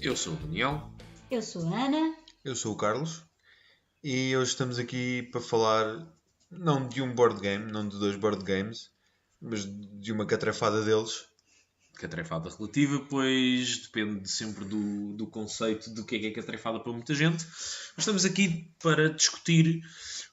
Eu sou o Daniel. Eu sou a Ana. Eu sou o Carlos. E hoje estamos aqui para falar não de um board game, não de dois board games, mas de uma catrafada deles. Catrefada relativa, pois depende sempre do conceito do que é catrefada para muita gente. Mas estamos aqui para discutir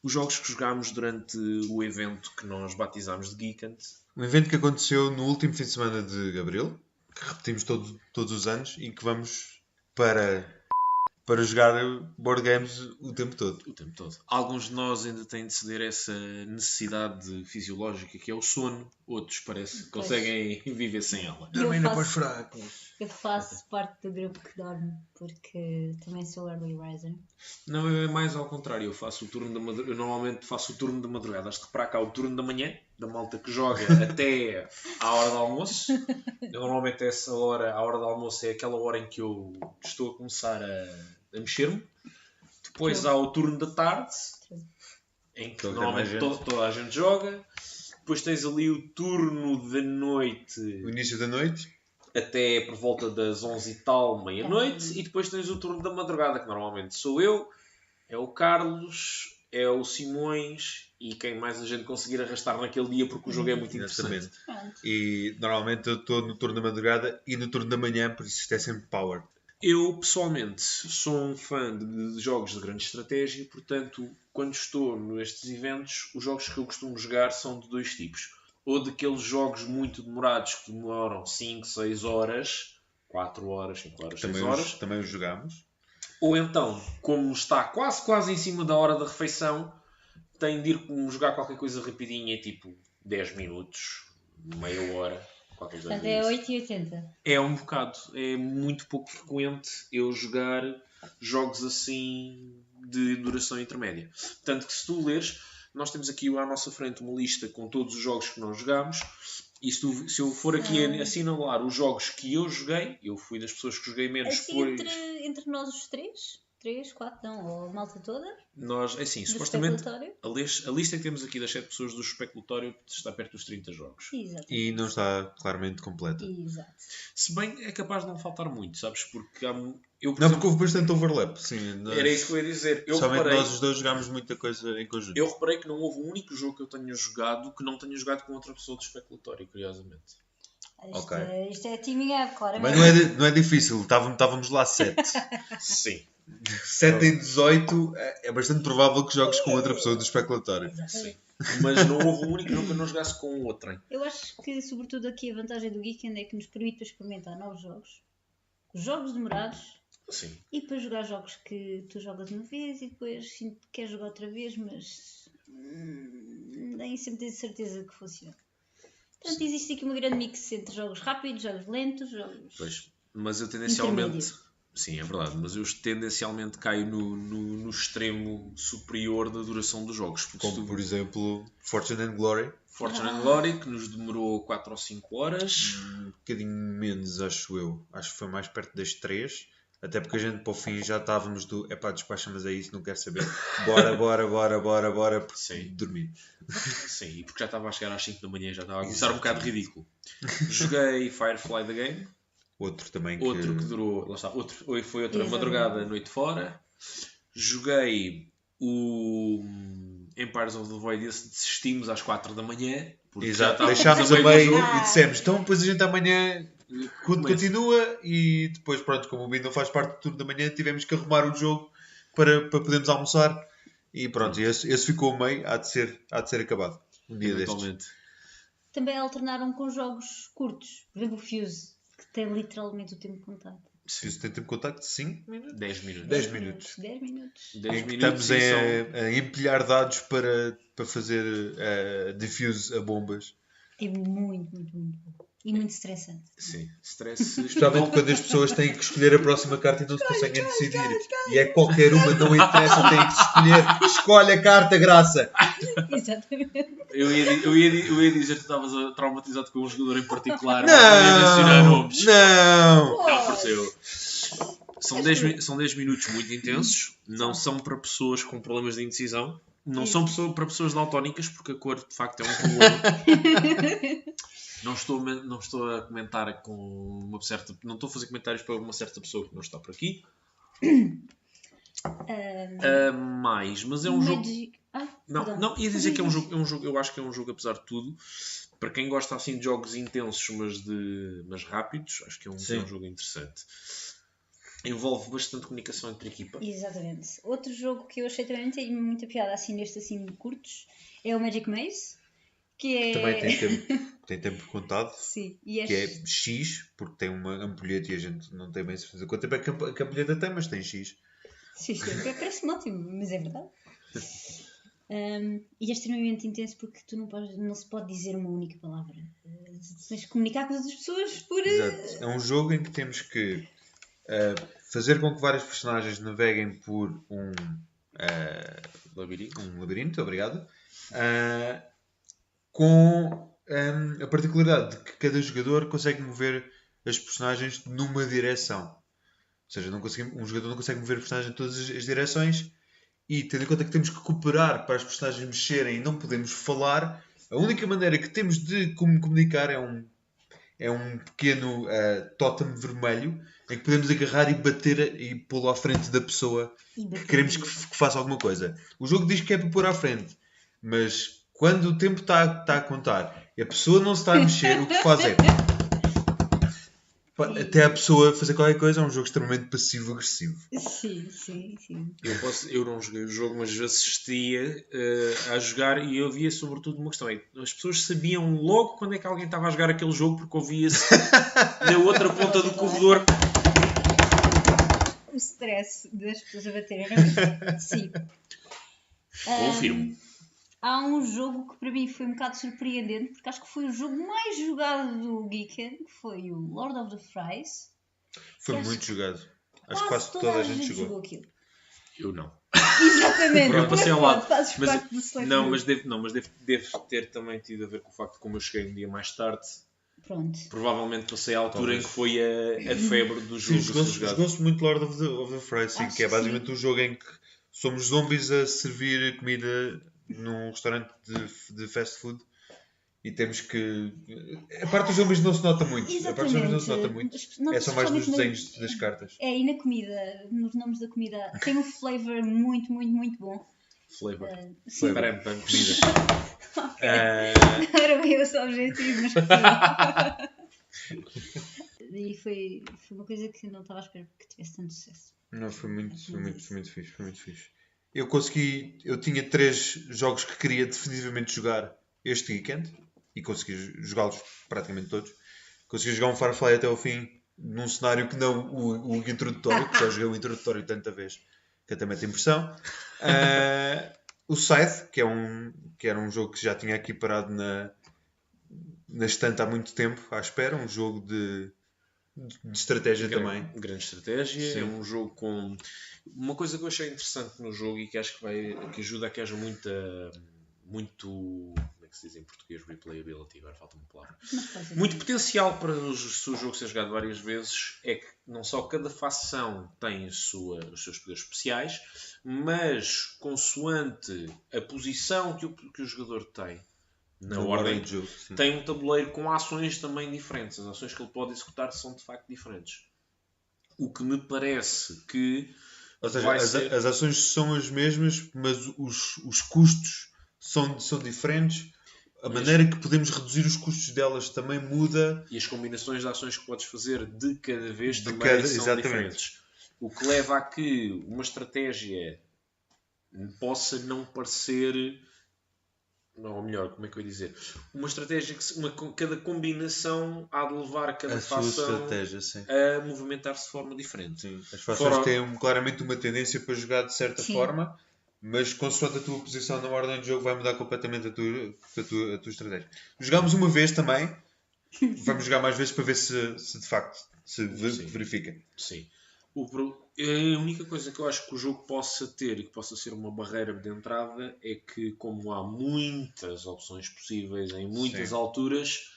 os jogos que jogámos durante o evento que nós batizámos de Geekend. Um evento que aconteceu no último fim de semana de abril, que repetimos todos os anos, e que vamos para jogar board games o tempo todo. O tempo todo. Alguns de nós ainda têm de ceder essa necessidade fisiológica que é o sono. Outros parece que conseguem viver sem ela. Dormindo para os fracos. Eu faço parte do grupo que dorme, porque também sou early riser. Não, é mais ao contrário. Eu faço o turno da madrugada. Eu normalmente faço o turno da madrugada. Acho que para cá o turno da manhã, da malta que joga até à hora do almoço. Eu, normalmente essa hora, a hora do almoço é aquela hora em que eu estou a começar a mexer-me. Depois há o turno da tarde, em que normalmente toda a gente joga. Depois tens ali o turno da noite. O início da noite. Até por volta das 11 e tal, meia-noite. E depois tens o turno da madrugada, que normalmente sou eu, é o Carlos, é o Simões e quem mais a gente conseguir arrastar naquele dia, porque o jogo é muito interessante. E normalmente eu estou no turno da madrugada e no turno da manhã, por isso isto é sempre power. Eu, pessoalmente, sou um fã de jogos de grande estratégia, portanto, quando estou nestes eventos, os jogos que eu costumo jogar são de dois tipos. Ou daqueles jogos muito demorados que demoram 5, 6 horas, 4 horas, 5 horas, 6 horas. Também os jogámos. Ou então, como está quase em cima da hora da refeição, tem de ir jogar qualquer coisa rapidinha, tipo 10 minutos, meia hora. Portanto, é 8,80. É um bocado. É muito pouco frequente eu jogar jogos assim de duração intermédia. Tanto que se tu leres, nós temos aqui à nossa frente uma lista com todos os jogos que nós jogámos. E se eu for aqui a assinalar os jogos que eu joguei, eu fui das pessoas que joguei menos. Assim, entre nós os três? 3, 4, não, ou a malta toda? Nós, assim, supostamente, a lista que temos aqui das 7 pessoas do especulatório está perto dos 30 jogos. Exatamente. E não está claramente completa. Exato. Se bem é capaz de não faltar muito, sabes? Porque porque houve bastante overlap. Sim, era isso que eu ia dizer. Somente nós os dois jogámos muita coisa em conjunto. Eu reparei que não houve um único jogo que eu tenha jogado que não tenha jogado com outra pessoa do especulatório, curiosamente. Isto é teaming up, claramente. Mas não é difícil, estávamos lá 7. Sim. 7 em 18 é bastante provável que jogues com outra pessoa do especulatório. Sim. Mas não houve um único jogo que eu não jogasse com outra. Eu acho que, sobretudo, aqui a vantagem do Geekend é que nos permite experimentar novos jogos demorados. Sim. E para jogar jogos que tu jogas uma vez e depois queres jogar outra vez, mas nem sempre tens certeza que funciona. Portanto, existe aqui uma grande mix entre jogos rápidos, jogos lentos, jogos. Pois, mas eu tendencialmente. Sim, é verdade, mas eu tendencialmente caio no extremo superior da duração dos jogos. Como, por exemplo, Fortune and Glory. Fortune and Glory, que nos demorou 4 ou 5 horas. Um bocadinho menos, acho eu. Acho que foi mais perto das 3. Até porque a gente, para o fim, já estávamos do... despacha-mas é isso, não quero saber. Bora, porque sim. Dormir. Sim, e porque já estava a chegar às 5 da manhã, já estava a começar um bocado ridículo. Joguei Firefly The Game. Outro também que durou... Lá está, foi outra madrugada, noite fora. Joguei o Empires of the Void, desistimos às 4 da manhã. Exato, deixámos a meio e dissemos, então depois a gente amanhã continua e depois, pronto, como o Bim não faz parte do turno da manhã, tivemos que arrumar o jogo para podermos almoçar e pronto, esse ficou a meio, há de ser acabado um dia destes. Também alternaram com jogos curtos, por exemplo o Fuse, que tem literalmente o tempo contado. Fuse tem tempo de contacto? 5 minutos? 10 minutos. 10 minutos. 10 minutos. Estamos a empilhar dados para fazer diffuse a bombas. É muito bom. E muito estressante. Sim, stress. Especialmente quando as pessoas têm que escolher a próxima carta e não se conseguem decidir. E é qualquer uma, não interessa, têm que escolher. Escolhe a carta, graça. Exatamente. Eu ia dizer que tu estavas traumatizado com um jogador em particular. Não ia mencionar nomes. Não, percebeu. São 10 minutos muito intensos. Não são para pessoas com problemas de indecisão. Não são para pessoas daltónicas, porque a cor de facto é um problema. Não estou a comentar com uma certa... Não estou a fazer comentários para uma certa pessoa que não está por aqui. Mas é um jogo... Não, ia dizer que é um jogo... Eu acho que é um jogo, apesar de tudo, para quem gosta assim de jogos intensos, mas rápidos, acho que é um jogo interessante. Envolve bastante comunicação entre a equipa. Exatamente. Outro jogo que eu achei também tem muita piada assim nestes assim curtos é o Magic Maze, que é... Também tem tempo contado. Sim. Que é X, porque tem uma ampulheta e a gente não tem bem certeza quanto tempo é que a ampulheta tem, mas tem X. Sim, parece-me ótimo, mas é verdade. E é extremamente intenso porque tu não se pode dizer uma única palavra. Tens de comunicar com as outras pessoas por... Exato. É um jogo em que temos que fazer com que vários personagens naveguem por um labirinto, obrigado. Com a particularidade de que cada jogador consegue mover as personagens numa direção. Ou seja, um jogador não consegue mover a personagem em todas as direções. E tendo em conta que temos que cooperar para as personagens mexerem e não podemos falar, a única maneira que temos de comunicar é um pequeno tótem vermelho em que podemos agarrar e bater e pô-lo à frente da pessoa que queremos que faça alguma coisa. O jogo diz que é para pôr à frente, mas quando o tempo está a contar e a pessoa não se está a mexer, o que faz é... Até a pessoa fazer qualquer coisa, é um jogo extremamente passivo-agressivo. Sim. Eu não joguei o jogo, mas assistia a jogar e eu via sobretudo uma questão. As pessoas sabiam logo quando é que alguém estava a jogar aquele jogo porque ouvia-se na outra ponta do corredor. O stress das pessoas a baterem na mesa. Sim. Confirmo. Há um jogo que para mim foi um bocado surpreendente, porque acho que foi o jogo mais jogado do Weekend, que foi o Lord of the Fries. Foi muito jogado. Acho que quase toda a gente jogou aquilo. Eu não. Exatamente. Eu passei ao lado. Mas deve ter também tido a ver com o facto de como eu cheguei um dia mais tarde. Pronto. Provavelmente passei à altura em que foi a febre do jogo. Jogou-se muito Lord of the Fries, sim, que é basicamente um jogo em que somos zombies a servir comida num restaurante de fast food e temos que... A parte dos zombies não se nota muito. Exatamente. A parte dos zombies não se nota muito. É só mais nos desenhos das cartas. E na comida, nos nomes da comida, tem um flavor muito, muito, muito bom. Flavor. Para comida. Era bem esse o objetivo, mas e foi uma coisa que não estava à espera que tivesse tanto sucesso. Não, foi muito fixe. Eu tinha 3 jogos que queria definitivamente jogar este weekend e consegui jogá-los praticamente todos. Consegui jogar um Firefly até ao fim num cenário que não o introdutório, que já joguei o introdutório tanta vez que até mete impressão. O Scythe, que era um jogo que já tinha aqui parado na estante há muito tempo à espera, um jogo de estratégia também. Grande estratégia. Sim. É um jogo com... Uma coisa que eu achei interessante no jogo e que acho que ajuda a que haja muito... Como é que se diz em português? Replayability, agora falta uma palavra. Muito potencial para o jogo ser jogado várias vezes é que não só cada facção tem os seus poderes especiais, mas consoante a posição que o jogador tem na ordem de jogo, tem um tabuleiro com ações também diferentes. As ações que ele pode executar são de facto diferentes. O que me parece que... Ou seja, as ações são as mesmas, mas os custos são diferentes. A maneira que podemos reduzir os custos delas também muda. E as combinações de ações que podes fazer de cada vez também são diferentes. O que leva a que uma estratégia possa não parecer... Ou melhor, como é que eu ia dizer? Uma estratégia que cada combinação há de levar cada facção a movimentar-se de forma diferente. Sim. As fações têm claramente uma tendência para jogar de certa forma, mas consoante a tua posição na ordem de jogo vai mudar completamente a tua estratégia. Jogámos uma vez também, vamos jogar mais vezes para ver se de facto se verifica. Sim. A única coisa que eu acho que o jogo possa ter e que possa ser uma barreira de entrada é que, como há muitas opções possíveis em muitas alturas,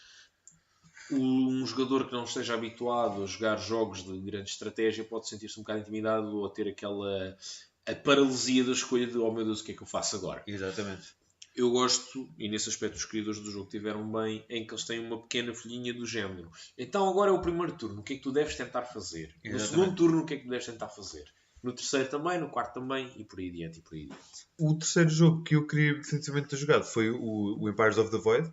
um jogador que não esteja habituado a jogar jogos de grande estratégia pode sentir-se um bocado intimidado ou ter a paralisia da escolha de oh meu Deus, o que é que eu faço agora? Exatamente. Eu gosto, e nesse aspecto os criadores do jogo tiveram bem, em que eles têm uma pequena folhinha do género. Então agora é o primeiro turno, o que é que tu deves tentar fazer? No segundo turno, o que é que tu deves tentar fazer? No terceiro também, no quarto também, e por aí adiante, e por aí adiante. O terceiro jogo que eu queria definitivamente ter jogado foi o Empires of the Void,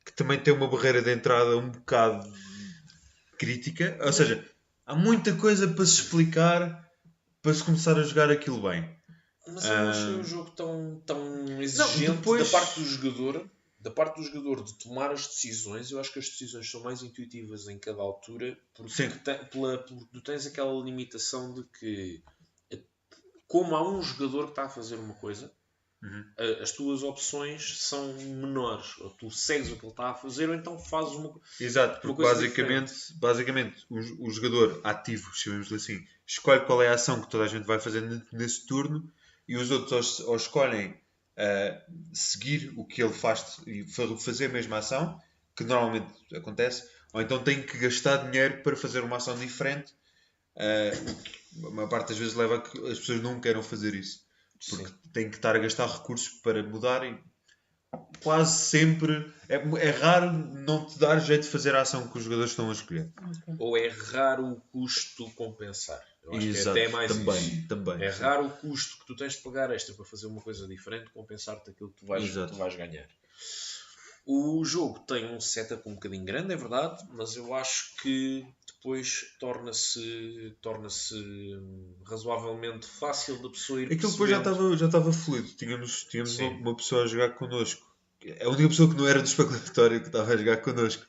que também tem uma barreira de entrada um bocado crítica. Ou seja, há muita coisa para se explicar para se começar a jogar aquilo bem. Mas eu não achei o jogo tão exigente da parte do jogador de tomar as decisões. Eu acho que as decisões são mais intuitivas em cada altura, porque tu tens aquela limitação de que, como há um jogador que está a fazer uma coisa, as tuas opções são menores. Ou tu segues o que ele está a fazer, ou então fazes uma coisa. Exato, porque basicamente o jogador ativo, chamemos-lhe assim, escolhe qual é a ação que toda a gente vai fazer nesse turno, e os outros ou escolhem seguir o que ele faz e fazer a mesma ação, que normalmente acontece, ou então têm que gastar dinheiro para fazer uma ação diferente, o que a maior parte das vezes leva a que as pessoas não queiram fazer isso, porque têm que estar a gastar recursos para mudar, e quase sempre é raro não te dar jeito de fazer a ação que os jogadores estão a escolher. Ou é raro o custo compensar. Eu acho que é até mais também. É raro o custo que tu tens de pagar extra para fazer uma coisa diferente, compensar-te aquilo que tu vais ganhar. O jogo tem um setup um bocadinho grande, é verdade, mas eu acho que depois torna-se razoavelmente fácil da pessoa ir aquilo depois já estava fluido. Tínhamos uma pessoa a jogar connosco. A única pessoa que não era do especulatório que estava a jogar connosco.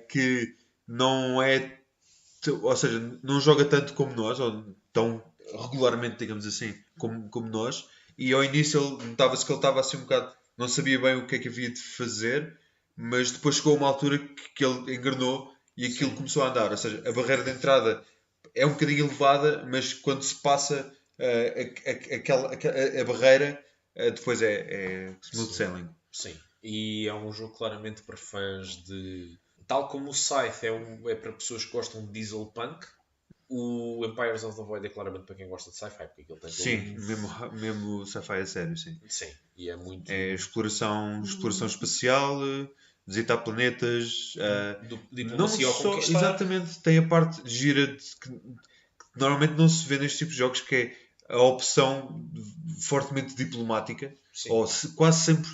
Que não é... Ou seja, não joga tanto como nós, ou tão regularmente, digamos assim, como nós. E ao início notava-se que ele estava assim um bocado... Não sabia bem o que é que havia de fazer, mas depois chegou a uma altura que ele engrenou e aquilo começou a andar. Ou seja, a barreira de entrada é um bocadinho elevada, mas quando se passa a barreira, depois é smooth sailing. Sim, e é um jogo claramente para fãs de... Tal como o Scythe é para pessoas que gostam de diesel punk, o Empires of the Void é claramente para quem gosta de sci-fi, porque ele tem sim, mesmo sci-fi a sério, sim. Sim, e é muito... É exploração espacial, visitar planetas... diplomacia ao conquistar. Exatamente, tem a parte gira que normalmente não se vê nestes tipos de jogos, que é a opção fortemente diplomática. Sim. Ou quase sempre...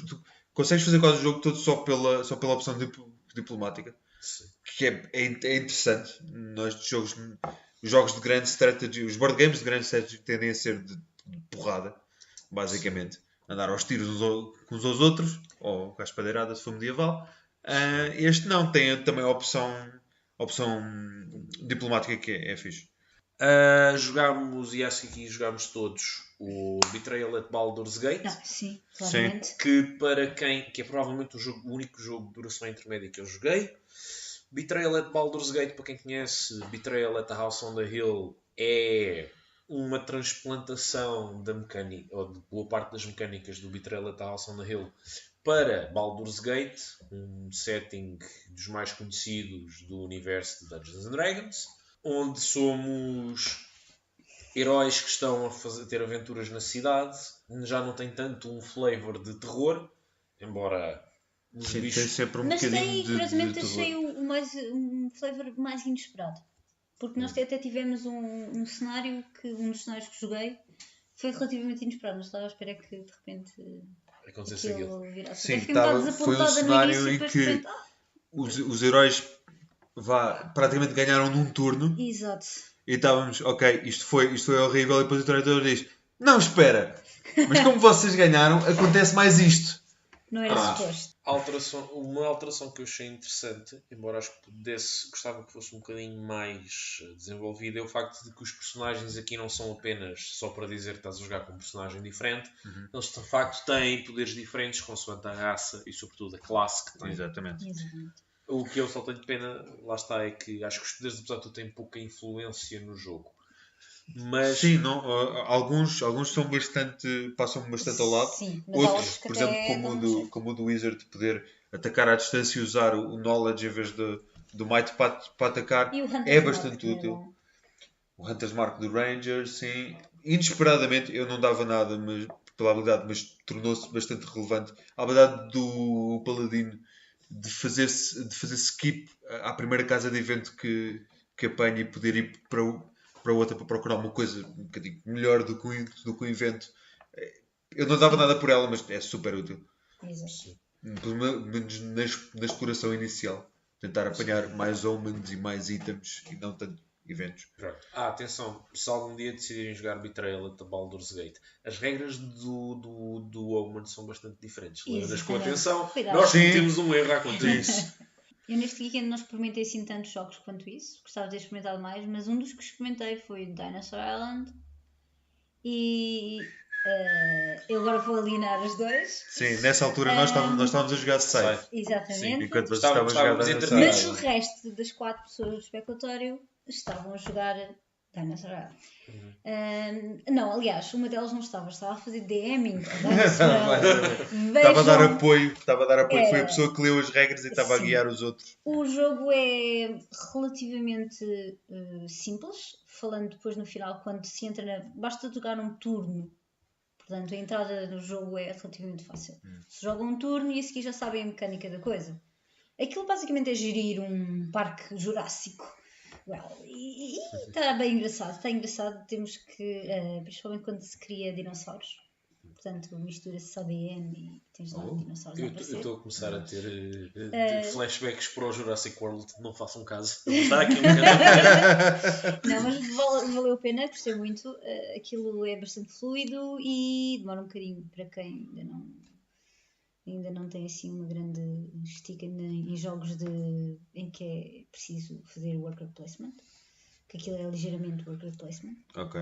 Consegues fazer quase o jogo todo só pela opção diplomática. Sim. Que é interessante. Os jogos de grande strategy, os board games de grande strategy tendem a ser de porrada, basicamente. Andar aos tiros uns aos outros, ou com a espadeirada se for medieval. Este não, tem também a opção diplomática, que é fixe. Jogámos, e acho que aqui jogámos todos, o Betrayal at Baldur's Gate. Sim, claramente. Que é provavelmente o único jogo de duração intermédia que eu joguei. Betrayal at Baldur's Gate, para quem conhece, Betrayal at the House on the Hill é uma transplantação da mecânica, ou de boa parte das mecânicas do Betrayal at the House on the Hill para Baldur's Gate, um setting dos mais conhecidos do universo de Dungeons & Dragons, onde somos heróis que estão a ter aventuras na cidade. Já não tem tanto um flavor de terror, embora... Sim, tem sempre um mas bocadinho curiosamente, de achei um flavor mais inesperado. Porque nós até tivemos um cenário um dos cenários que joguei foi relativamente inesperado. Mas estava à espera que de repente aquilo virasse. Sim, foi um cenário em que os heróis praticamente ganharam num turno. Exato. E estávamos, ok, isto foi horrível. E depois o treinador diz: não, espera, mas como vocês ganharam, acontece mais isto. Não era suposto. Uma alteração que eu achei interessante, embora acho que gostava que fosse um bocadinho mais desenvolvida, é o facto de que os personagens aqui não são apenas só para dizer que estás a jogar com um personagem diferente. Eles de facto têm poderes diferentes consoante a raça e sobretudo a classe que têm. Exatamente. O que eu só tenho pena, lá está, é que acho que os poderes, apesar de tudo, têm pouca influência no jogo. Mas... Sim, não, alguns passam bastante ao lado. Sim, outros, por exemplo, como o do Wizard, poder atacar à distância e usar o Knowledge em vez do Might para atacar, é bastante útil. O Hunter's Mark do Ranger, sim. Inesperadamente, eu não dava nada, mas pela habilidade, mas tornou-se bastante relevante. A habilidade do Paladino de fazer skip à primeira casa de evento que apanha e poder ir para outra para procurar uma coisa um bocadinho melhor do que o evento. Eu não dava nada por ela, mas é super útil. Exato. Pelo menos na exploração inicial. Tentar apanhar mais omens e mais itens e não tanto eventos. Atenção, se algum dia decidirem jogar Betrayal at the Baldur's Gate, as regras do Omen são bastante diferentes. Lembras com atenção, Cuidado. nós temos um erro a contra isso. Eu neste weekend não experimentei assim tantos jogos quanto isso. Gostava de ter experimentado mais, mas um dos que experimentei foi Dinosaur Island. E eu agora vou alienar os dois. Sim, nessa altura nós estávamos a jogar Scythe. Exatamente. Sim, enquanto vocês estavam a jogar Dinosaur Mas Island. o resto das 4 pessoas do especulatório estavam a jogar Dinosaur Island. Não, aliás, uma delas não estava a fazer DMing. Estava a dar apoio. Foi a pessoa que leu as regras e estava a guiar os outros. O jogo é relativamente simples, falando depois no final, quando se entra basta jogar um turno. Portanto, a entrada no jogo é relativamente fácil. Se joga um turno e a seguir já sabem a mecânica da coisa. Aquilo basicamente é gerir um parque jurássico. E está bem engraçado. Está engraçado, temos que... principalmente quando se cria dinossauros. Portanto, mistura-se só DM e tens lá dinossauros a aparecer. Eu estou a começar a ter flashbacks para o Jurassic World. Não façam caso. Eu vou estar aqui um bocadinho. Não, mas valeu a pena, gostei muito. Aquilo é bastante fluido e demora um bocadinho para quem ainda não tem assim uma grande estica em jogos em que é preciso fazer worker placement. Que aquilo é ligeiramente worker placement. Ok.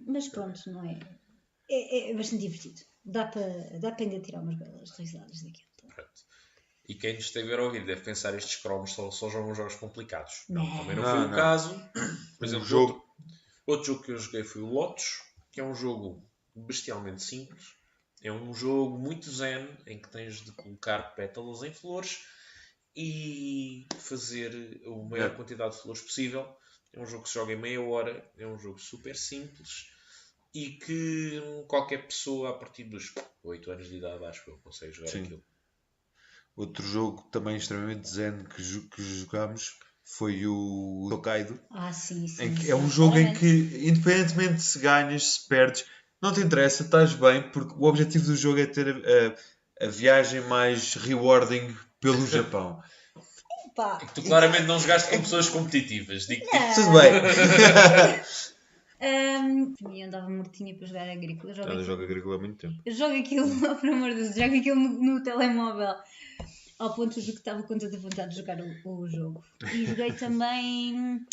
Mas pronto, não é... É bastante divertido. Dá para ainda tirar umas belas risadas daquilo. E quem nos estiver a ouvir deve pensar estes cromos só jogam jogos complicados. Não. Também não foi o caso. Por exemplo, jogo. Outro jogo que eu joguei foi o Lotus, que é um jogo bestialmente simples. É um jogo muito zen, em que tens de colocar pétalas em flores e fazer a maior quantidade de flores possível. É um jogo que se joga em meia hora. É um jogo super simples. E que qualquer pessoa a partir dos 8 anos de idade, acho que eu consegue jogar aquilo. Outro jogo também extremamente zen que jogámos foi o Tokaido. Sim. É um jogo em que, independentemente se ganhas, se perdes, não te interessa, estás bem, porque o objetivo do jogo é ter a viagem mais rewarding pelo Japão. É que tu claramente não jogaste com pessoas competitivas. Digo-te. Tudo bem. Eu andava mortinha para jogar Agrícola. Eu jogo Agrícola há muito tempo. Eu jogo aquilo, por amor de Deus, jogo aquilo no telemóvel. Ao ponto de que estava com tanta vontade de jogar o jogo. E joguei também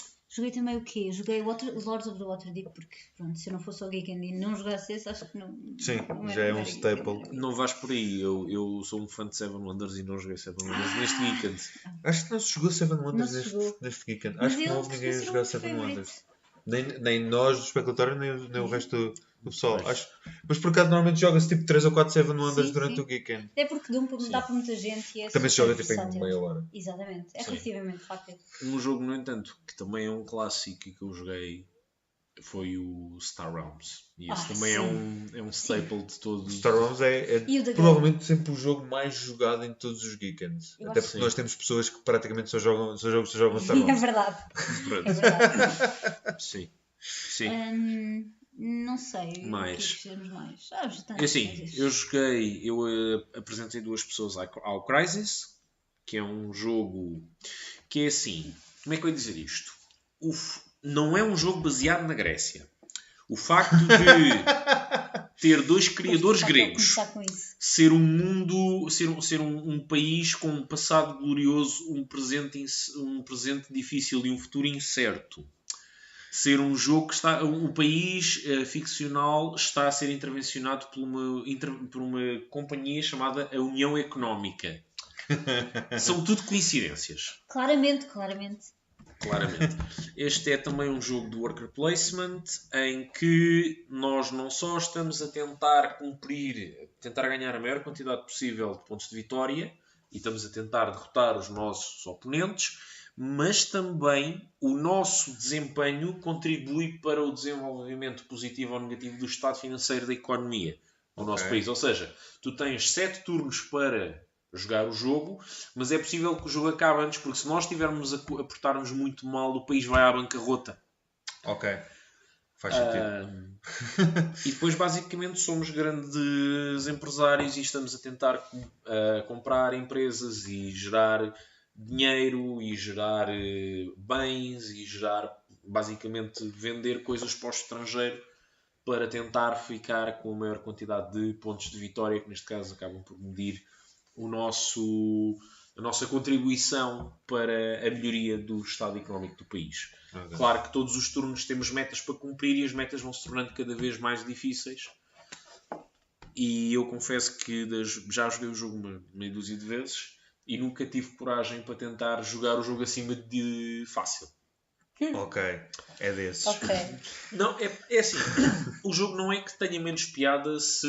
o quê? Joguei Lords of the Waterdeep, porque pronto, se eu não fosse ao Geekend e não jogasse esse, acho que não... Sim, não já é um staple. Não vais por aí. Eu sou um fã de Seven Wonders e não joguei Seven Wonders neste weekend. Acho que não se jogou Seven Wonders neste weekend. Acho que não houve ninguém a jogar Seven Wonders. Nem nós do especulatório, nem o resto do pessoal. Mas por acaso normalmente joga-se tipo 3 ou 4 Seven Wonders durante o weekend. É porque dá para muita gente e é também se joga tipo em meia hora. Exatamente, é relativamente rápido. Um jogo, no entanto, que também é um clássico e que eu joguei foi o Star Realms. E esse também é um staple de todos. Star Realms é provavelmente sempre o jogo mais jogado em todos os weekends. Até porque nós temos pessoas que praticamente só jogam Star Realms. É verdade. É verdade. Sim. Não sei. Mais. Eu apresentei 2 pessoas ao Crysis, que é um jogo que é assim. Como é que eu ia dizer isto? Não é um jogo baseado na Grécia. O facto de ter 2 criadores gregos, ser um mundo, ser um país com um passado glorioso, um presente difícil e um futuro incerto. Ser um jogo que um país ficcional está a ser intervencionado por uma companhia chamada a União Económica. São tudo coincidências. Claramente. Este é também um jogo de worker placement em que nós não só estamos a tentar ganhar a maior quantidade possível de pontos de vitória e estamos a tentar derrotar os nossos oponentes, mas também o nosso desempenho contribui para o desenvolvimento positivo ou negativo do estado financeiro da economia do nosso país. Ou seja, tu tens 7 turnos para jogar o jogo, mas é possível que o jogo acabe antes, porque se nós estivermos a portar-nos muito mal, o país vai à bancarrota. Ok. Faz sentido. E depois, basicamente, somos grandes empresários e estamos a tentar comprar empresas e gerar dinheiro e gerar bens e gerar, basicamente, vender coisas para o estrangeiro para tentar ficar com a maior quantidade de pontos de vitória, que neste caso acabam por medir a nossa contribuição para a melhoria do estado económico do país. Okay. Claro que todos os turnos temos metas para cumprir e as metas vão se tornando cada vez mais difíceis. E eu confesso que já joguei o jogo uma meia dúzia de vezes e nunca tive coragem para tentar jogar o jogo acima de fácil. Ok, é desses. Ok. Não, é assim, o jogo não é que tenha menos piada se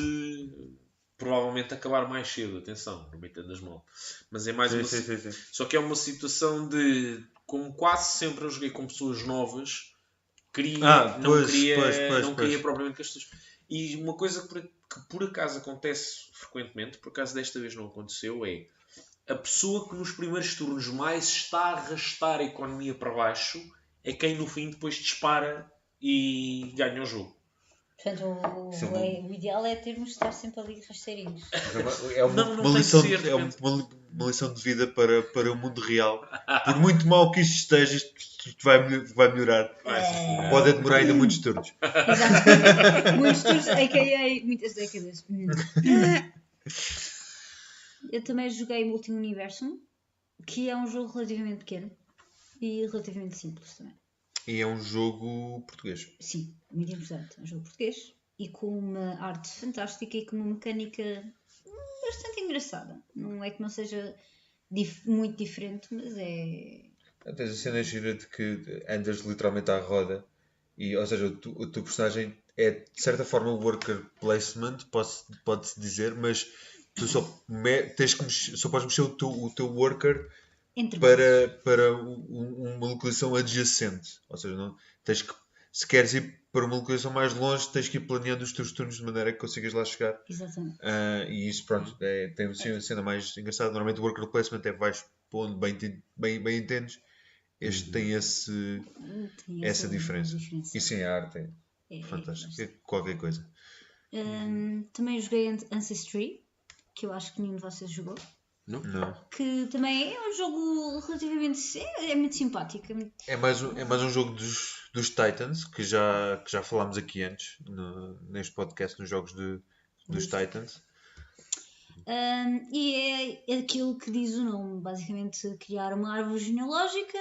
provavelmente acabar mais cedo, atenção, não me entendas mal. Mas é mais Sim. Só que é uma situação de, como quase sempre eu joguei com pessoas novas, não queria propriamente que as pessoas... E uma coisa que por acaso acontece frequentemente, por acaso desta vez não aconteceu, é a pessoa que nos primeiros turnos mais está a arrastar a economia para baixo é quem no fim depois dispara e ganha o jogo. Portanto, o ideal é termos de estar sempre ali rasteirinhos. É uma lição de vida para o mundo real. Por muito mal que isto esteja, isto vai melhorar. Pode demorar ainda muitos turnos. Exato. Muitos turnos, a.k.a. muitas décadas. Eu também joguei Multi-Universum, que é um jogo relativamente pequeno e relativamente simples também. E é um jogo português. Sim, muito interessante. É um jogo português e com uma arte fantástica e com uma mecânica bastante engraçada. Não é que não seja muito diferente, mas é... Tens a cena gira de que andas literalmente à roda. E, ou seja, o teu personagem é de certa forma worker placement, pode-se dizer, mas tu só podes mexer o teu worker para uma localização adjacente. Ou seja, não, tens que, se queres ir para uma localização mais longe, tens que ir planeando os teus turnos de maneira que consigas lá chegar. Exatamente. E isso, pronto, tem uma cena mais engraçada. Normalmente o worker placement é vais para onde bem entendes. Este tem essa diferença. E sim, a arte é fantástica. É qualquer coisa. Também joguei Ancestry, que eu acho que nenhum de vocês jogou. Não. Que também é um jogo relativamente... É muito simpático. É mais um jogo dos Titans, que já falámos aqui antes, neste podcast, nos jogos dos Titans. E é aquilo que diz o nome, basicamente criar uma árvore genealógica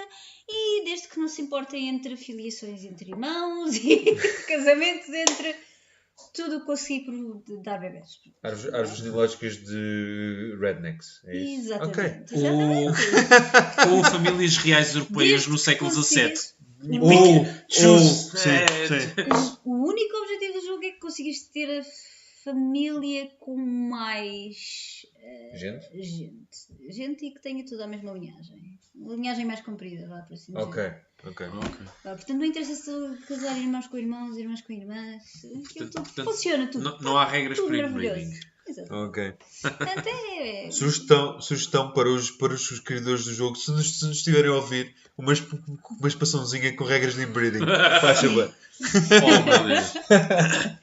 e desde que não se importem entre filiações entre irmãos e casamentos entre tudo conseguir dar bebés. Árvores genealógicas de rednecks, é isso? Exatamente. Okay. Ou famílias reais europeias no século XVII. O único objetivo do jogo é que conseguiste ter a família com mais gente e que tenha tudo a mesma linhagem. Uma linhagem mais comprida, vá para assim dizer. Ok. Portanto, não interessa se casar irmãos com irmãos, irmãs com irmãs. Portanto, funciona tudo. Não há regras tudo para maravilhoso. Exato. Ok. Portanto, Sugestão para os subscritores do jogo, se nos estiverem a ouvir, uma expansãozinha com regras de inbreeding. Faz favor. Oh, meu Deus.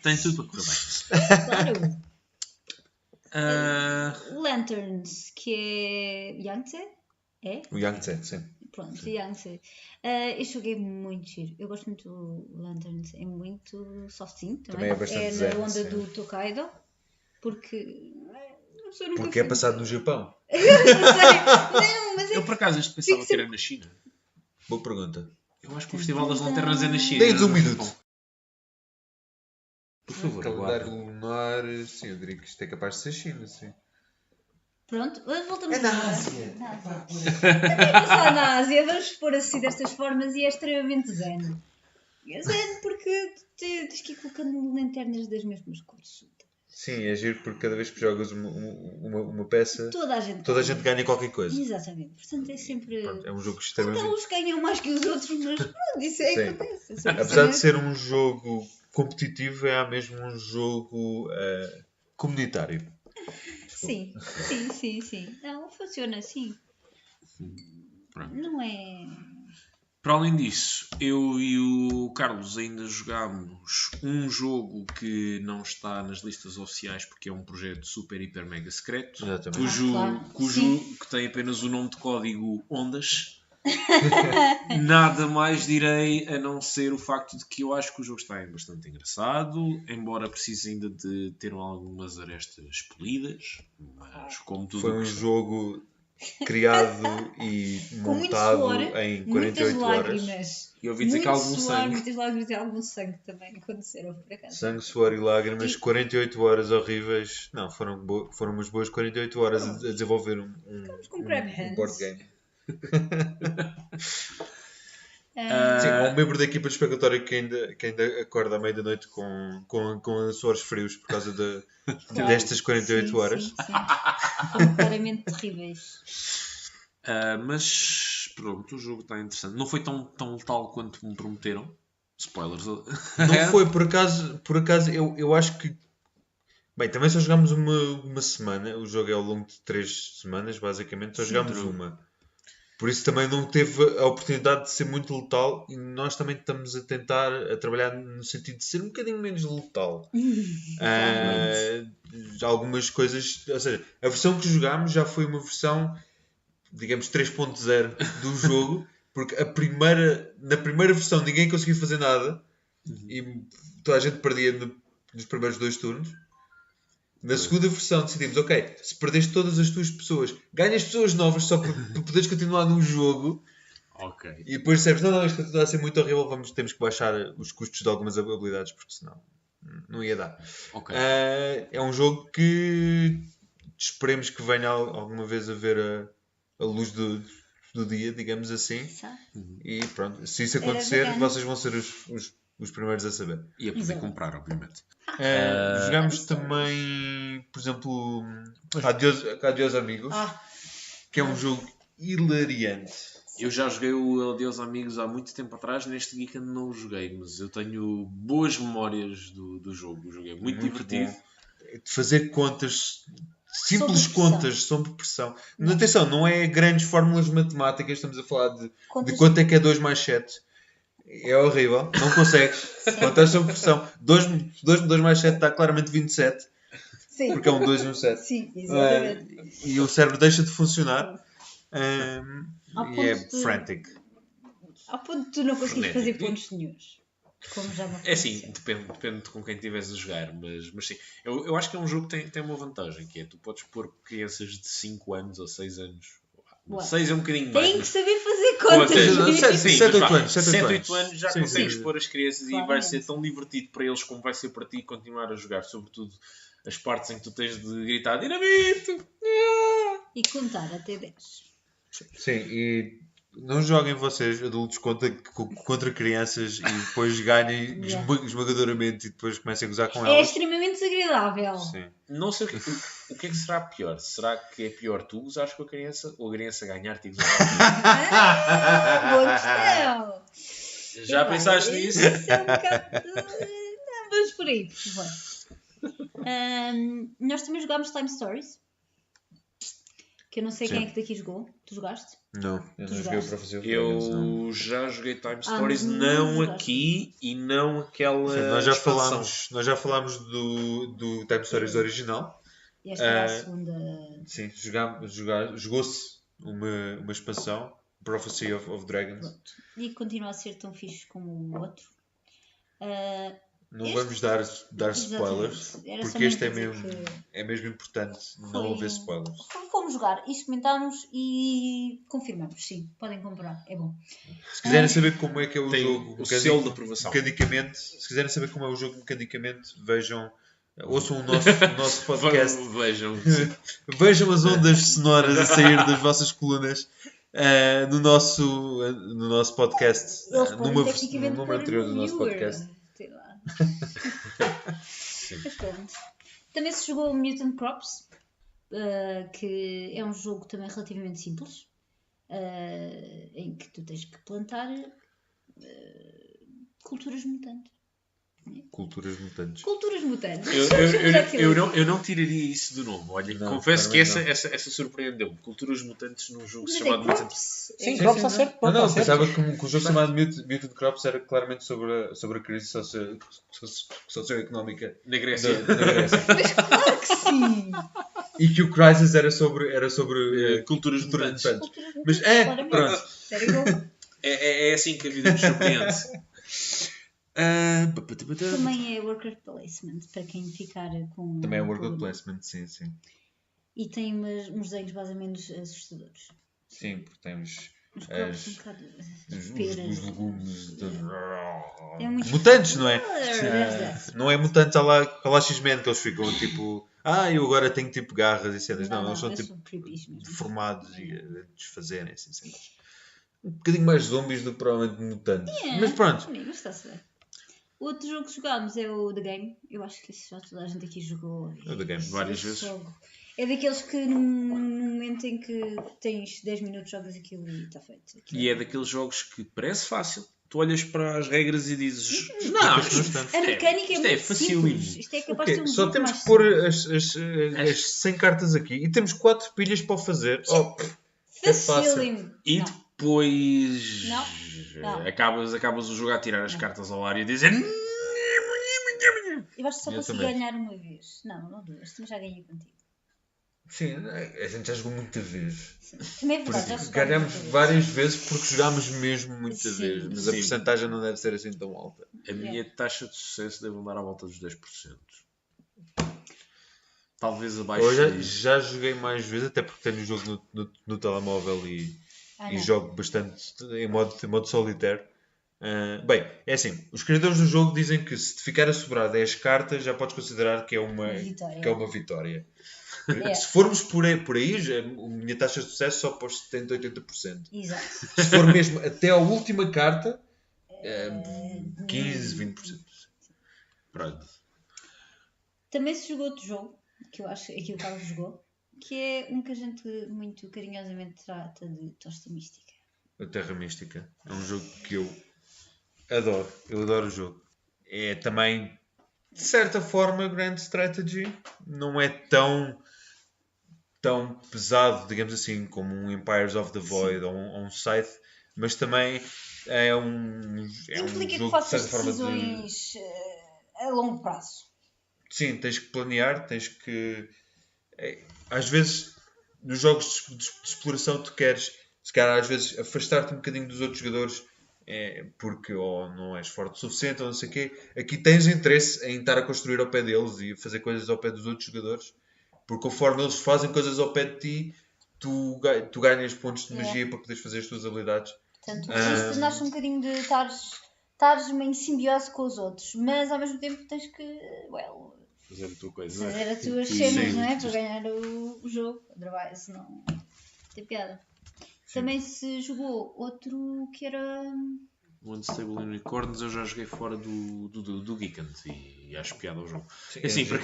Tem tudo para correr bem. Claro. Lanterns, que é Yangtze? É? O Yangtze, sim. Pronto, Yangtze. Este jogo é muito giro. Eu gosto muito do Lanterns. É muito softzinho também. É bastante zen, na onda sim. do Tokaido. Porque... Porque é passado no Japão. Não, mas Eu por acaso pensava que era na China. Boa pergunta. Eu acho que o Festival das Lanternas é na China. Dei-nos um minuto. Por favor, calendário lunar, sim, eu diria que isto é capaz de ser China, sim. Pronto, voltamos É na Ásia. Também passar na Ásia, vamos pôr assim destas formas e é extremamente zen. É zen porque tens que ir colocando lanternas das mesmas cores. Sim, é giro porque cada vez que jogas uma peça, Toda a gente ganha qualquer coisa. Exatamente. Portanto, é sempre... Pronto, é um jogo Até extremamente... uns ganham mais que os outros, mas pronto, isso Sim. acontece. É sempre Apesar de assim. ser um jogo competitivo, é mesmo um jogo comunitário. Sim. Não, funciona assim. Pronto. Não é... Para além disso, eu e o Carlos ainda jogámos um jogo que não está nas listas oficiais porque é um projeto super, hiper, mega secreto, Exatamente. cujo que tem apenas o nome de código Ondas. Nada mais direi a não ser o facto de que eu acho que o jogo está bastante engraçado, embora precise ainda de ter algumas arestas polidas, mas como tudo Foi o um que está- jogo criado e Com muito montado suor, em muitas 48 horas. lágrimas. E ouvi dizer que há algum sangue. Muitas lágrimas e algum sangue também aconteceram por acaso. Sangue, suor e lágrimas, 48 horas horríveis. Não, foram umas boas 48 horas a desenvolver um com Crab board Hands. game. Ah, Sim, há um membro da equipa de especulatório que ainda acorda à meia da noite com suores frios por causa destas 48 sim, horas. Sim. Foram claramente terríveis. Mas pronto, o jogo está interessante. Não foi tão letal quanto me prometeram. Spoilers. Não foi, por acaso eu acho que... Bem, também só jogámos uma semana. O jogo é ao longo de 3 semanas, basicamente. Só jogámos uma. Por isso também não teve a oportunidade de ser muito letal. E nós também estamos a tentar a trabalhar no sentido de ser um bocadinho menos letal. Algumas coisas... Ou seja, a versão que jogámos já foi uma versão, digamos, 3.0 do jogo. Porque na primeira versão ninguém conseguia fazer nada. E toda a gente perdia nos primeiros 2 turnos. Na segunda versão decidimos, ok, se perdeste todas as tuas pessoas, ganhas pessoas novas só para poderes continuar no jogo. Ok. E depois percebes, não, isto continua a ser muito horrível, temos que baixar os custos de algumas habilidades, porque senão não ia dar. Ok. É um jogo que esperemos que venha alguma vez a ver a luz do dia, digamos assim. E pronto, se isso acontecer, vocês vão ser os primeiros a saber. E a poder comprar, obviamente. Jogámos também, por exemplo, Adiós Amigos, que é um jogo hilariante. Eu já joguei o Adeus Amigos há muito tempo atrás. Neste Geek não o joguei, mas eu tenho boas memórias do jogo. O jogo é muito divertido. De fazer contas, simples contas, sob pressão. Mas atenção, não é grandes fórmulas matemáticas, estamos a falar de quanto é que é 2 mais 7. É horrível, não consegues. Contas sob pressão. 2 mais 7 dá claramente 27. Sim. Porque é um 2 e um 7. Sim, exatamente. E o cérebro deixa de funcionar. E é frantic. Ao ponto de tu não conseguires fazer pontos nenhuns. Como já É assim, depende de com quem estiveres a jogar, mas sim. Eu acho que é um jogo que tem uma vantagem, que é tu podes pôr crianças de 5 anos ou 6 anos. 6 é um bocadinho mais. Tem que saber fazer contas. 7, 8 anos já consegues pôr as crianças Claramente. e vai ser tão divertido para eles como vai ser para ti continuar a jogar, sobretudo as partes em que tu tens de gritar dinamite! E contar até 10. Sim, e não joguem vocês, adultos, contra crianças e depois ganhem esmagadoramente e depois comecem a gozar com É elas. extremamente desagradável. Sim. Não sei o que é que será pior. Será que é pior tu gozares com a criança ou a criança ganhar-te e gozar com Boa questão. Já pensaste nisso? Isso é um bocado... Não, vamos por aí, por favor. Nós também jogámos Time Stories. Que eu não sei quem é que daqui jogou. Tu jogaste? Não, eu não joguei o Professor. Eu já joguei Time Stories, mas não não aqui e não aquela. Sim, nós já falámos do Time Stories original. Esta era a segunda. Sim, jogou-se uma expansão, Prophecy of Dragons. Pronto. E continua a ser tão fixe como o outro. Não vamos dar spoilers, porque este é mesmo importante não haver spoilers. Fomos jogar e experimentámos e confirmamos, sim, podem comprar, é bom. Se quiserem saber como é que é o jogo, o selo de aprovação. mecanicamente, se quiserem saber como é o jogo mecanicamente, ouçam o nosso podcast. Vejam as ondas sonoras a sair das vossas colunas. No nosso podcast, no número anterior do nosso podcast. Mas pronto. Também se jogou Mutant Crops, que é um jogo também relativamente simples, em que tu tens que plantar culturas mutantes. Culturas mutantes. Culturas mutantes. Eu não tiraria isso do nome. Olha, Não, confesso que claramente essa surpreendeu-me. Culturas mutantes num jogo Mas chamado é Mutant. crops. Sim, Crops está certo. Não, Está certo. pensava que o jogo chamado Mutant Crops era claramente sobre a crise socioeconómica Na Grécia. da Grécia. Mas claro que sim! E que o Crysis era sobre Culturas culturas mutantes. mutantes. Culturas Mas mutantes, claramente. pronto. There you go. É assim que a vida nos surpreende. Também é worker placement, para quem ficar com. Também é worker com- placement, sim. E tem uns desenhos mais ou menos assustadores. Sim, porque temos Os crops um os bocado. os peras. legumes É muito mutantes, não é? There's that. Não é mutantes à lá X-Men, que eles ficam tipo, eu agora tenho tipo garras e cenas. Não, eles são tipo creepies mesmo. deformados e a desfazerem-se. Assim. Um bocadinho mais zombies do que provavelmente mutantes. Mas pronto. Mas está-se bem. Outro jogo que jogámos é o The Game. Eu acho que isso já toda a gente aqui jogou. O The Game, várias Esse vezes. jogo. É daqueles que no momento em que tens 10 minutos jogas aquilo e está feito. Aquilo E é daqueles jogos que parece fácil. Tu olhas para as regras e dizes: Não, Não, isto A mecânica é isto muito facílimo. simples. Isto é capaz de ser um Só jogo temos mais que pôr simples. as 100 cartas aqui e temos 4 pilhas para o fazer. é fácil. Facílimo. E Não. depois Não. acabas o jogo a tirar as cartas ao ar e a dizer: Eu acho que só Eu consegui também. ganhar uma vez. Não duas. Também já ganhei contigo. Sim, a gente já jogou muita vez. Sim. Também é verdade. Já jogámos Ganhámos muita vez. várias vezes porque jogámos mesmo muita Sim, vez. Mas a sim. porcentagem não deve ser assim tão alta. A minha taxa de sucesso deve andar à volta dos 10%. Talvez abaixo Eu disso. já joguei mais vezes, até porque tenho o jogo no telemóvel e Não. jogo bastante em modo solitário. Bem, é assim, os criadores do jogo dizem que se te ficar a sobrar 10 cartas já podes considerar que é uma vitória. É. Se formos por aí já, a minha taxa de sucesso só pôs 70, 80%. Exato. Se for mesmo até à última carta, 15, 20%. Pronto. Também se jogou outro jogo, que eu acho que o Carlos jogou, que é um que a gente muito carinhosamente trata de Tosta Mística. A Terra Mística é um jogo que eu adoro. Eu adoro o jogo. É também, de certa forma, Grand Strategy. Não é tão pesado, digamos assim, como um Empires of the Void ou um Scythe, mas também é um Implica que jogo de faças certa forma decisões a longo prazo. Sim, tens que planear, tens que... Às vezes, nos jogos de exploração, tu queres, se calhar, às vezes, afastar-te um bocadinho dos outros jogadores porque ou não és forte o suficiente ou não sei o quê. Aqui tens interesse em estar a construir ao pé deles e fazer coisas ao pé dos outros jogadores, porque conforme eles fazem coisas ao pé de ti, tu ganhas pontos de magia para poderes fazer as tuas habilidades. Portanto, isto nasce um bocadinho de estares em simbiose com os outros, mas ao mesmo tempo tens que, Fazer a tua coisa. fazer as tuas cenas, não é? Para ganhar o jogo. Otherwise, não tem piada. Também se jogou outro que era. O Unstable Unicorns eu já joguei fora do Geekend e acho piada ao jogo. Sim, Assim, para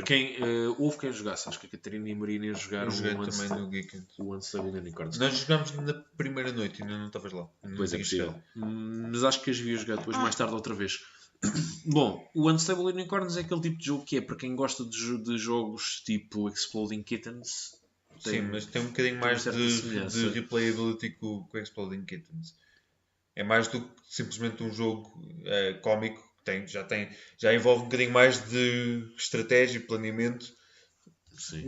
quem Eu houve quem jogasse, acho que a Catarina e a Marina jogaram joguei também no Geekend. o Unstable Unicorns. Nós jogámos na primeira noite, ainda não estavas lá. Pois é tinhas possível. chegado. Mas acho que as vi a jogar depois mais tarde outra vez. Bom, o Unstable Unicorns é aquele tipo de jogo que é para quem gosta de jogos tipo Exploding Kittens. Sim, mas tem um bocadinho mais certa de semelhança. replayability com o Exploding Kittens. É mais do que simplesmente um jogo cómico. Já envolve um bocadinho mais de estratégia e planeamento. Sim.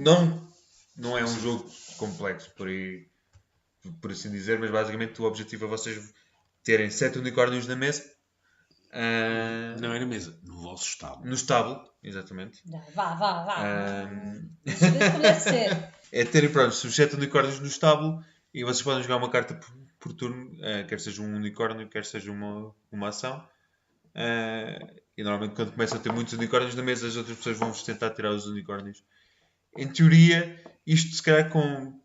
Não é um jogo complexo, por assim dizer, mas basicamente o objetivo é vocês terem 7 unicórnios na mesa. Não é na mesa, no vosso estábulo. No estábulo, exatamente. Vá. Isso como deve ser. É terem, pronto, os 7 unicórnios no estábulo e vocês podem jogar uma carta por turno, quer seja um unicórnio, quer seja uma ação. E normalmente quando começam a ter muitos unicórnios na mesa, as outras pessoas vão tentar tirar os unicórnios. Em teoria, isto se calhar com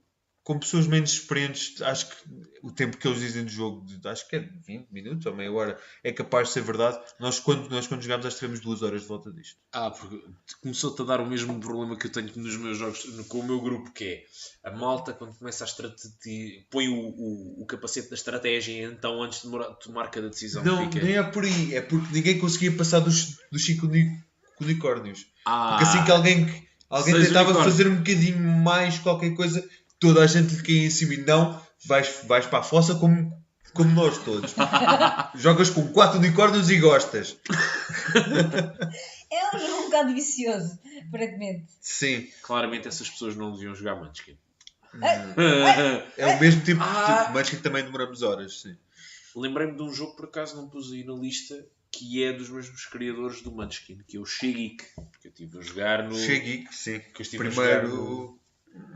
com pessoas menos experientes, acho que o tempo que eles dizem de jogo, acho que é 20 minutos ou meia hora, é capaz de ser verdade. Nós quando jogámos, acho que tivemos 2 horas de volta disto. Porque começou-te a dar o mesmo problema que eu tenho nos meus jogos, com o meu grupo, que é a malta, quando começa a põe o capacete da estratégia, então antes de tomar cada decisão Não, fica... nem é por aí, é porque ninguém conseguia passar dos 5 unicórnios. Porque assim que alguém tentava fazer um bocadinho mais qualquer coisa, toda a gente lhe caía em cima e não, vais para a fossa como nós todos. Jogas com 4 unicórnios e gostas. É um jogo um bocado vicioso, aparentemente. Sim. Claramente essas pessoas não deviam jogar Munchkin. É o mesmo tipo de Munchkin que também demoramos horas. Sim. Lembrei-me de um jogo, por acaso não pus aí na lista, que é dos mesmos criadores do Munchkin, que é o Shegeek, que eu estive a jogar no... Shegeek, sim. Que eu estive a jogar um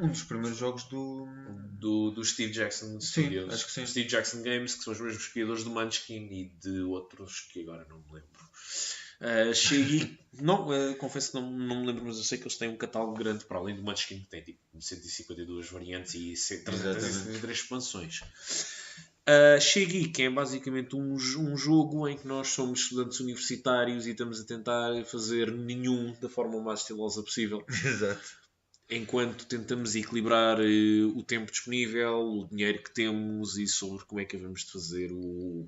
dos primeiros jogos do Steve Jackson Studios. Acho que sim. Steve Jackson Games, que são os mesmos criadores do Munchkin e de outros que agora não me lembro. Cheguei, confesso que não me lembro, mas eu sei que eles têm um catálogo grande para além do Munchkin, que tem tipo 152 variantes e 333 expansões. Cheguei, que é basicamente um jogo em que nós somos estudantes universitários e estamos a tentar fazer nenhum da forma mais estilosa possível. Exato. Enquanto tentamos equilibrar o tempo disponível, o dinheiro que temos e sobre como é que devemos de fazer o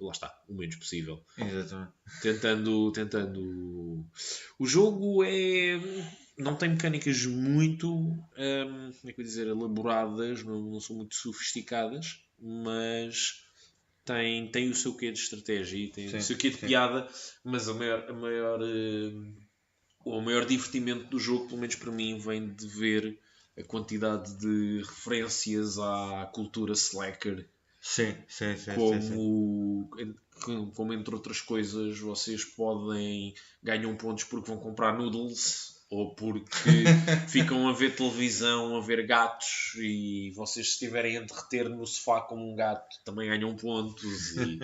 menos possível. Exatamente. Tentando. O jogo não tem mecânicas muito, como é que eu dizer, elaboradas, não são muito sofisticadas, mas tem o seu quê de estratégia e tem o seu quê de piada, mas o maior divertimento do jogo, pelo menos para mim, vem de ver a quantidade de referências à cultura slacker. Sim. Como entre outras coisas, vocês ganham pontos porque vão comprar noodles ou porque ficam a ver televisão, a ver gatos, e vocês se estiverem a derreter no sofá como um gato também ganham pontos e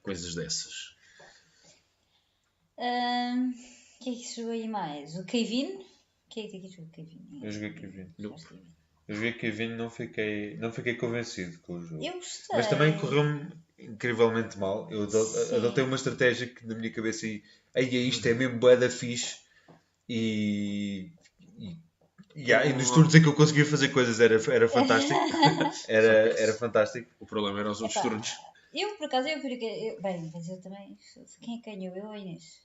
coisas dessas. O que é que se jogou aí mais? O Kevin? Quem é que jogou Kevin? Eu joguei Kevin. Eu joguei Kevin e não fiquei convencido com o jogo. Eu gostei. Mas também correu-me incrivelmente mal. Eu adotei uma estratégia que na minha cabeça isto é mesmo bué da fixe e nos turnos em que eu conseguia fazer coisas era fantástico. Era fantástico. O problema era os outros turnos. Eu, por acaso, bem, mas eu também... Quem é que ganhou? Eu ou a Inês?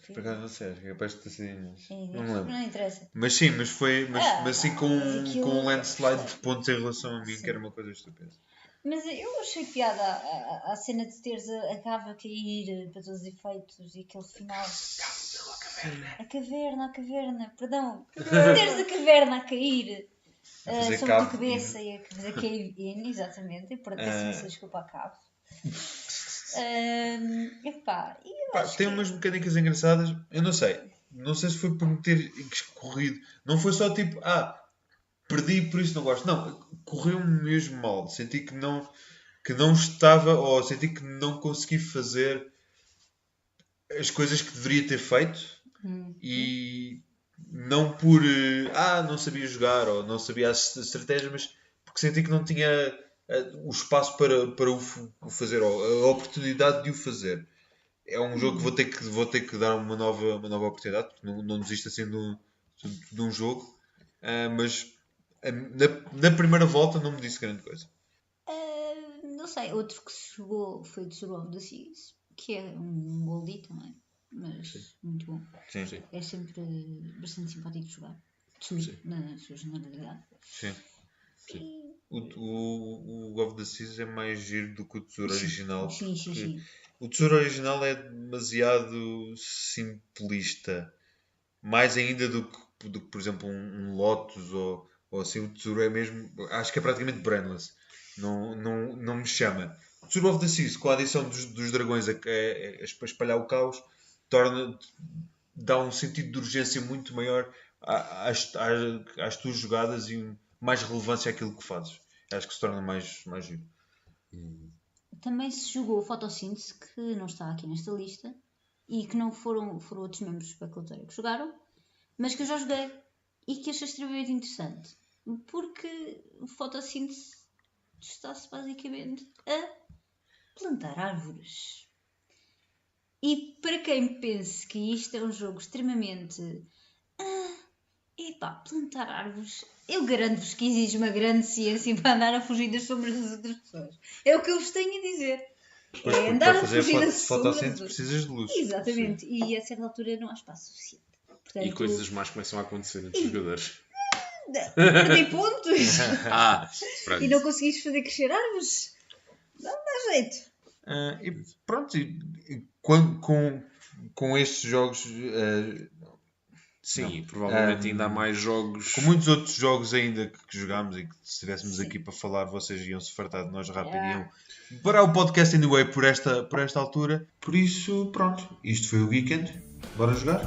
Por acaso não sei, acho que é capaz de ter sido Inês. Não me lembro. Não interessa. Mas sim, mas assim com um landslide de pontos em relação a mim, que era uma coisa estúpida. Mas eu achei piada a cena de teres a cava a cair para todos os efeitos e aquele final. A caverna, perdão. Teres a caverna a cair sobre a tua cabeça e a fazer cave-in, exatamente. E peço desculpa a cabo. Tem umas mecânicas engraçadas. Eu não sei se foi por me ter escorrido. Não foi só tipo, perdi por isso não gosto. Não, correu-me mesmo mal. Senti que não estava, ou senti que não consegui fazer as coisas que deveria ter feito. E não por não sabia jogar ou não sabia a estratégia, mas porque senti que não tinha o espaço para o fazer, ou a oportunidade de o fazer. É um jogo que vou ter que dar uma nova oportunidade, porque não desisto assim de um jogo, mas na primeira volta não me disse grande coisa. Não sei, outro que se jogou foi o Tour of the Seas, que é um oldie também, mas muito bom. Sim. É sempre bastante simpático de jogar, na sua generalidade. Sim. O of the Seas é mais giro do que o Tesouro original. Sim. O Tesouro original é demasiado simplista. Mais ainda do que por exemplo, um Lotus ou assim. O Tesouro é mesmo... Acho que é praticamente brainless. Não me chama. O Tesouro of the Seas, com a adição dos dragões a espalhar o caos, dá um sentido de urgência muito maior às tuas jogadas e mais relevância àquilo que fazes. Acho que se torna mais giro. Também se jogou Fotossíntese, que não está aqui nesta lista, e que não foram outros membros do Especulatório que jogaram, mas que eu já joguei e que achei extremamente interessante. Porque fotossíntese está-se basicamente a plantar árvores. E para quem pense que isto é um jogo extremamente... plantar árvores... Eu garanto-vos que exige uma grande ciência para andar a fugir das sombras das outras pessoas. É o que eu vos tenho a dizer. Pois, É andar para a fazer fugir das sombras. fotossíntese precisas de luz. Exatamente. E a certa altura não há espaço suficiente. Portanto, E coisas más começam a acontecer entre os jogadores. Perdi pontos. Pronto. E não conseguiste fazer crescer árvores. Não dá jeito. E pronto, com estes jogos, Sim, provavelmente ainda há mais jogos. com muitos outros jogos ainda que jogámos e que se estivéssemos aqui para falar, vocês iam se fartar de nós rápido e iam parar o podcast anyway por esta altura. Por isso, pronto, isto foi o Weekend. Bora jogar?